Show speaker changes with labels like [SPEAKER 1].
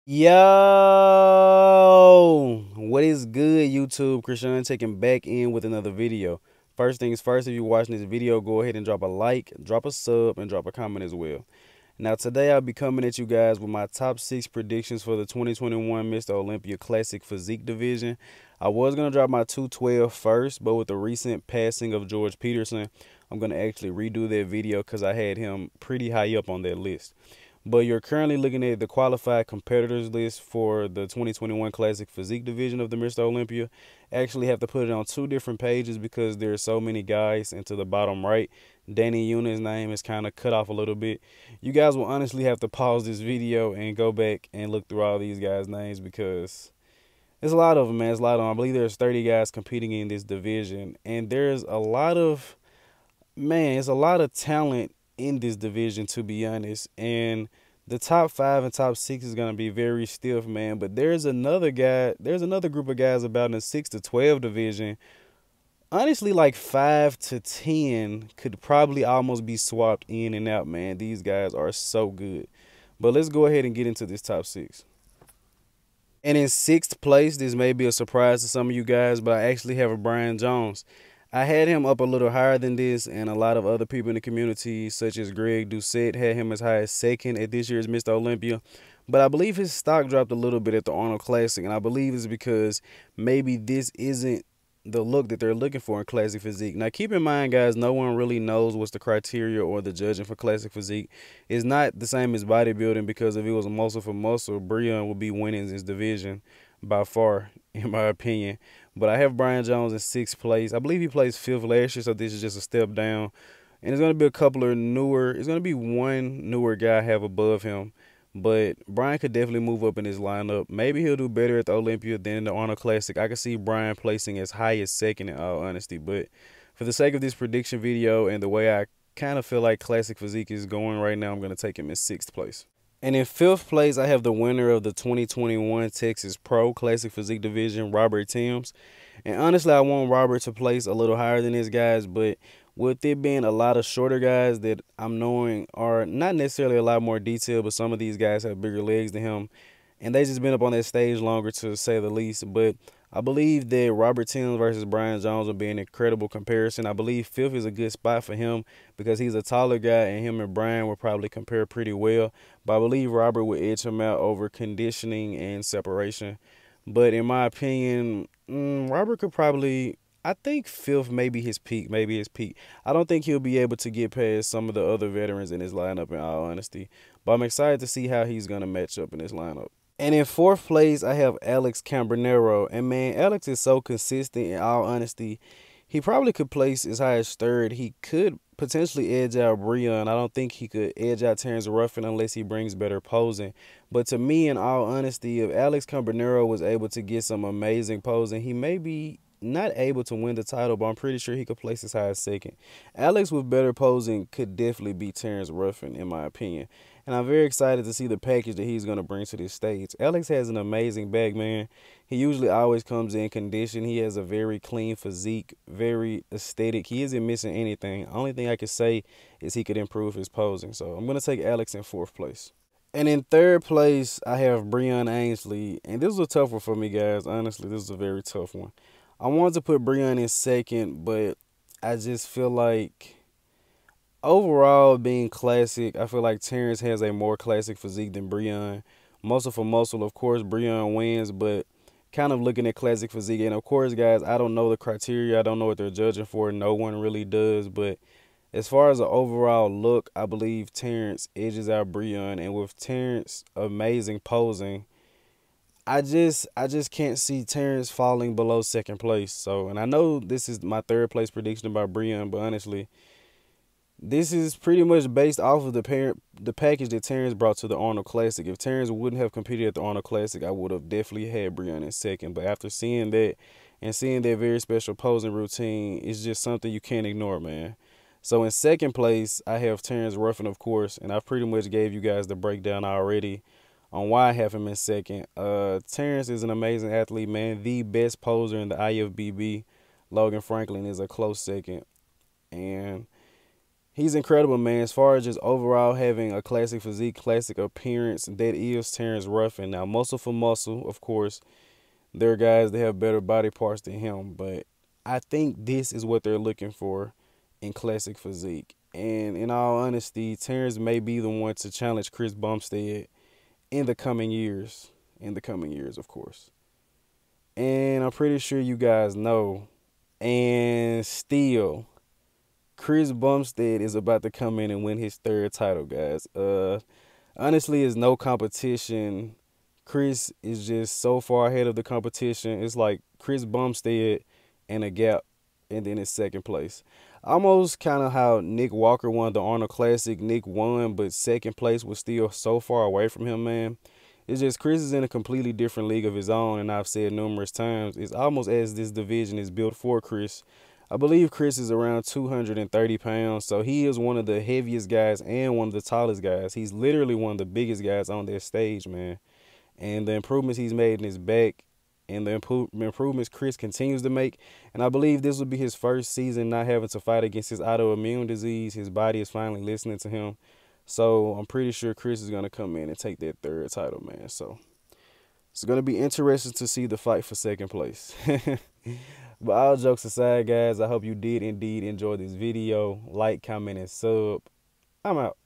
[SPEAKER 1] Yo, what is good, YouTube? Christian taking back in with another video. First things first, if you're watching this video, go ahead and drop a like, drop a sub, and drop a comment as well. Now, today I'll be coming at you guys with my top 6 predictions for the 2021 Mr. Olympia Classic Physique division. I was going to drop my 212 first, but with the recent passing of George Peterson, I'm going to actually redo that video because I had him pretty high up on that list. But you're currently looking at the qualified competitors list for the 2021 Classic Physique division of the Mr. Olympia. Actually have to put it on 2 different pages because there are so many guys. And to the bottom right, Danny Yuna's name is kind of cut off a little bit. You guys will honestly have to pause this video and go back and look through all these guys' names because there's a lot of them, man. It's a lot of them. I believe there's 30 guys competing in this division. And there's a lot of, man, it's a lot of talent in this division, to be honest. And the top 5 and top 6 is going to be very stiff, man. But there's another group of guys about in the 6 to 12 division. Honestly, like 5 to 10 could probably almost be swapped in and out, man. These guys are so good. But let's go ahead and get into this top 6. And in 6th place, this may be a surprise to some of you guys, but I actually have a Brian Jones. I had him up a little higher than this, and a lot of other people in the community, such as Greg Doucette, had him as high as 2nd at this year's Mr. Olympia. But I believe his stock dropped a little bit at the Arnold Classic, and I believe it's because maybe this isn't the look that they're looking for in Classic Physique. Now, keep in mind, guys, no one really knows what's the criteria or the judging for Classic Physique. It's not the same as bodybuilding because if it was muscle for muscle, Breon would be winning this division by far, in my opinion. But I have Brian Jones in 6th place. I believe he placed 5th last year, so this is just a step down. And there's going to be a couple of newer, it's going to be one newer guy I have above him. But Brian could definitely move up in his lineup. Maybe he'll do better at the Olympia than in the Arnold Classic. I could see Brian placing as high as 2nd in all honesty. But for the sake of this prediction video and the way I kind of feel like Classic Physique is going right now, I'm going to take him in 6th place. And in 5th place, I have the winner of the 2021 Texas Pro Classic Physique Division, Robert Timms. And honestly, I want Robert to place a little higher than these guys, but with it being a lot of shorter guys that I'm knowing are not necessarily a lot more detailed, but some of these guys have bigger legs than him, and they just been up on that stage longer, to say the least. But I believe that Robert Timms versus Brian Jones will be an incredible comparison. I believe 5th is a good spot for him because he's a taller guy, and him and Brian will probably compare pretty well. But I believe Robert will edge him out over conditioning and separation. But in my opinion, Robert could probably, I think 5th may be his peak, I don't think he'll be able to get past some of the other veterans in his lineup, in all honesty. But I'm excited to see how he's going to match up in this lineup. And in 4th place, I have Alex Cambronero. And, man, Alex is so consistent, in all honesty. He probably could place as high as 3rd. He could potentially edge out Breon. I don't think he could edge out Terrence Ruffin unless he brings better posing. But to me, in all honesty, if Alex Cambronero was able to get some amazing posing, he may be not able to win the title, but I'm pretty sure he could place as high as 2nd. Alex with better posing could definitely beat Terrence Ruffin, in my opinion. And I'm very excited to see the package that he's going to bring to this stage. Alex has an amazing back, man. He usually always comes in condition. He has a very clean physique, very aesthetic. He isn't missing anything. Only thing I could say is he could improve his posing. So I'm going to take Alex in 4th place. And in 3rd place, I have breonansley. And this was a tough one for me, guys. Honestly, this is a very tough one. I wanted to put Breon in 2nd, but I just feel like overall being classic, I feel like Terrence has a more classic physique than Breon. Muscle for muscle, of course, Breon wins, but kind of looking at classic physique. And, of course, guys, I don't know the criteria. I don't know what they're judging for. No one really does. But as far as the overall look, I believe Terrence edges out Breon. And with Terrence amazing posing, I just can't see Terrence falling below 2nd place. So, and I know this is my 3rd place prediction about Breon, but honestly, this is pretty much based off of the package that Terrence brought to the Arnold Classic. If Terrence wouldn't have competed at the Arnold Classic, I would have definitely had Breon in 2nd. But after seeing that and seeing that very special posing routine, it's just something you can't ignore, man. So in 2nd place, I have Terrence Ruffin, of course, and I pretty much gave you guys the breakdown already on why I have him in 2nd. Terrence is an amazing athlete, man. The best poser in the IFBB. Logan Franklin is a close 2nd. And He's incredible, man. As far as just overall having a classic physique, classic appearance, that is Terrence Ruffin. Now, muscle for muscle, of course, there are guys that have better body parts than him, but I think this is what they're looking for in classic physique. And in all honesty, Terrence may be the one to challenge Chris Bumstead in the coming years. In the coming years, of course. And I'm pretty sure you guys know. And still, Chris Bumstead is about to come in and win his third title, guys. Honestly, it's no competition. Chris is just so far ahead of the competition. It's like Chris Bumstead and a gap, and then it's second place. Almost kind of how Nick Walker won the Arnold Classic. Nick won, but second place was still so far away from him, man. It's just Chris is in a completely different league of his own, and I've said numerous times, it's almost as this division is built for Chris. I believe Chris is around 230 pounds, so he is one of the heaviest guys and one of the tallest guys. He's literally one of the biggest guys on that stage, man. And the improvements he's made in his back and the improvements Chris continues to make. And I believe this will be his first season not having to fight against his autoimmune disease. His body is finally listening to him. So I'm pretty sure Chris is going to come in and take that third title, man. So it's going to be interesting to see the fight for second place. But all jokes aside, guys, I hope you did indeed enjoy this video. Like, comment, and sub. I'm out.